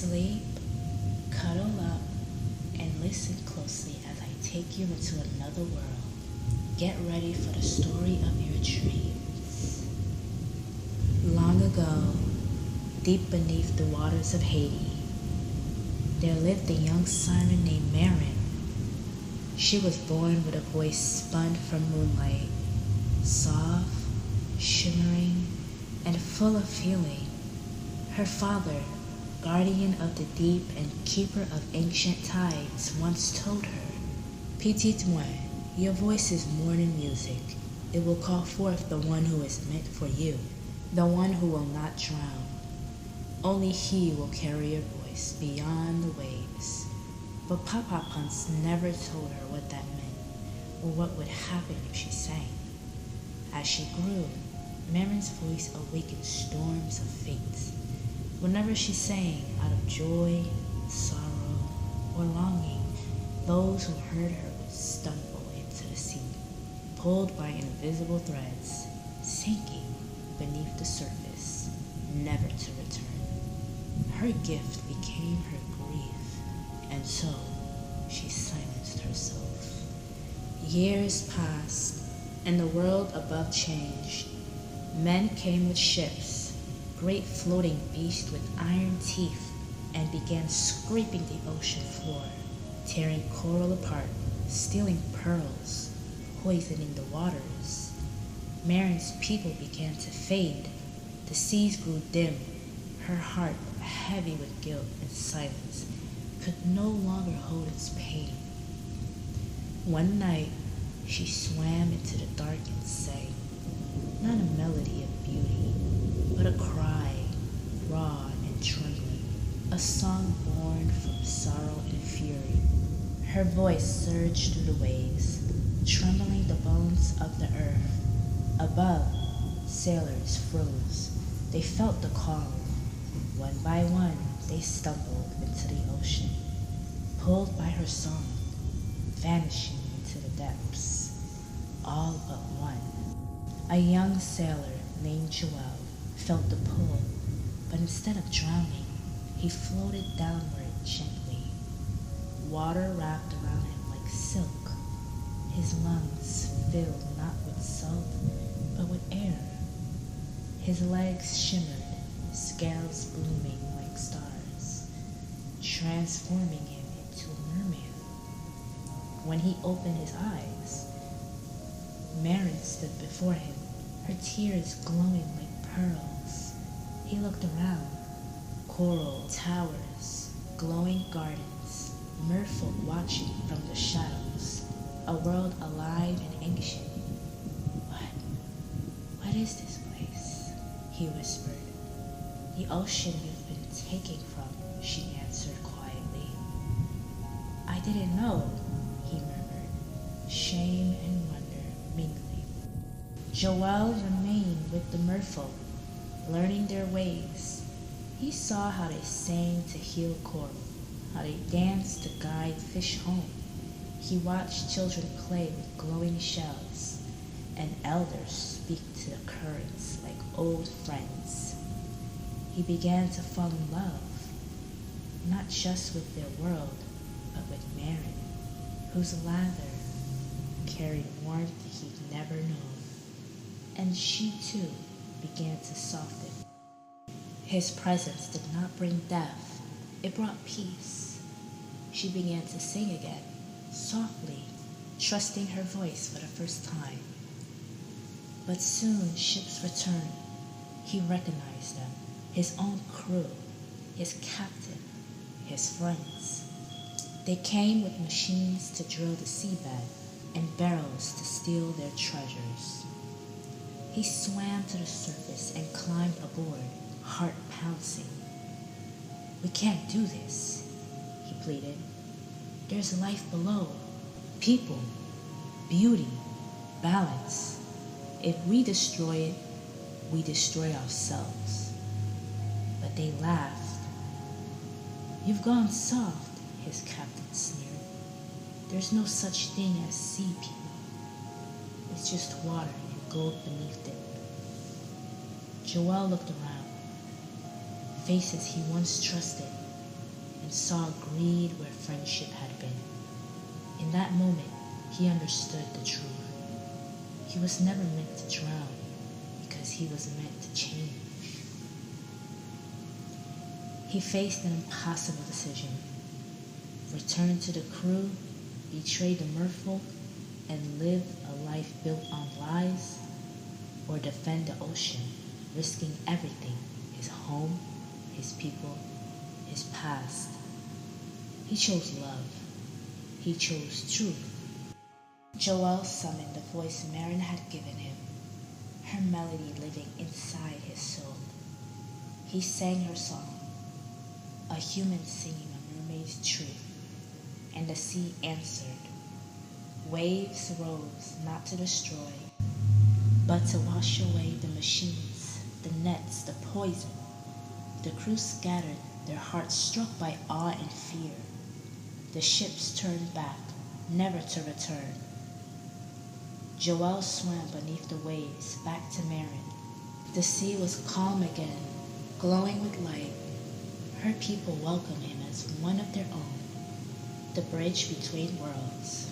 asleep, cuddle up and listen closely as I take you into another world. Get ready for the story of your dreams. Long ago, deep beneath the waters of Haiti, there lived a young siren named Marin. She was born with a voice spun from moonlight, soft, shimmering, and full of feeling. Her father, guardian of the deep and keeper of ancient tides, once told her, "Petite moi, your voice is more than music. It will call forth the one who is meant for you, the one who will not drown. Only he will carry your voice beyond the waves." But Papa Punce never told her what that meant, or what would happen if she sang. As she grew, Marin's voice awakened storms of fate. Whenever she sang out of joy, sorrow, or longing, those who heard her would stumble into the sea, pulled by invisible threads, sinking beneath the surface, never to return. Her gift became her grief, and so she silenced herself. Years passed, and the world above changed. Men came with ships, great floating beasts with iron teeth, and began scraping the ocean floor, tearing coral apart, stealing pearls, poisoning the waters. Marin's people began to fade. The seas grew dim. Her heart, heavy with guilt and silence, could no longer hold its pain. One night, she swam into the dark and sang, not a melody of beauty, but a cry, raw and trembling, a song born from sorrow and fury. Her voice surged through the waves, trembling the bones of the earth. Above, sailors froze. They felt the calm. One by one, they stumbled into the ocean, pulled by her song, vanishing into the depths. All but one. A young sailor named Joel felt the pull, but instead of drowning, he floated downward gently. Water wrapped around him like silk. His lungs filled not with salt, but with air. His legs shimmered, scales blooming like stars, transforming him into a merman. When he opened his eyes, Marin stood before him, her tears glowing like pearls. He looked around. Coral towers, glowing gardens, merfolk watching from the shadows, a world alive and ancient. What is this place?" he whispered. "The ocean you've been taken from," she answered quietly. "I didn't know," he murmured, shame and wonder mingling. Joel remained with the merfolk, learning their ways. He saw how they sang to heal coral, how they danced to guide fish home. He watched children play with glowing shells, and elders speak to the currents like old friends. He began to fall in love, not just with their world, but with Marin, whose lather carried warmth he'd never known. And she too began to soften. His presence did not bring death, it brought peace. She began to sing again, softly, trusting her voice for the first time. But soon ships returned. He recognized them, his own crew, his captain, his friends. They came with machines to drill the seabed and barrels to steal their treasures. He swam to the surface and climbed aboard, heart pouncing. "We can't do this," he pleaded. "There's life below, people, beauty, balance. If we destroy it, we destroy ourselves." But they laughed. "You've gone soft," his captain sneered. "There's no such thing as sea people. It's just water and gold beneath it." Joel looked around. Faces he once trusted, saw greed where friendship had been. In that moment, he understood the truth. He was never meant to drown because he was meant to change. He faced an impossible decision. Return to the crew, betray the merfolk, and live a life built on lies, or defend the ocean, risking everything, his home, his people, his past. He chose love. He chose truth. Joel summoned the voice Marin had given him, her melody living inside his soul. He sang her song, a human singing a mermaid's truth, and the sea answered. Waves rose not to destroy, but to wash away the machines, the nets, the poison. The crew scattered, their hearts struck by awe and fear. The ships turned back, never to return. Joel swam beneath the waves, back to Marin. The sea was calm again, glowing with light. Her people welcomed him as one of their own, the bridge between worlds.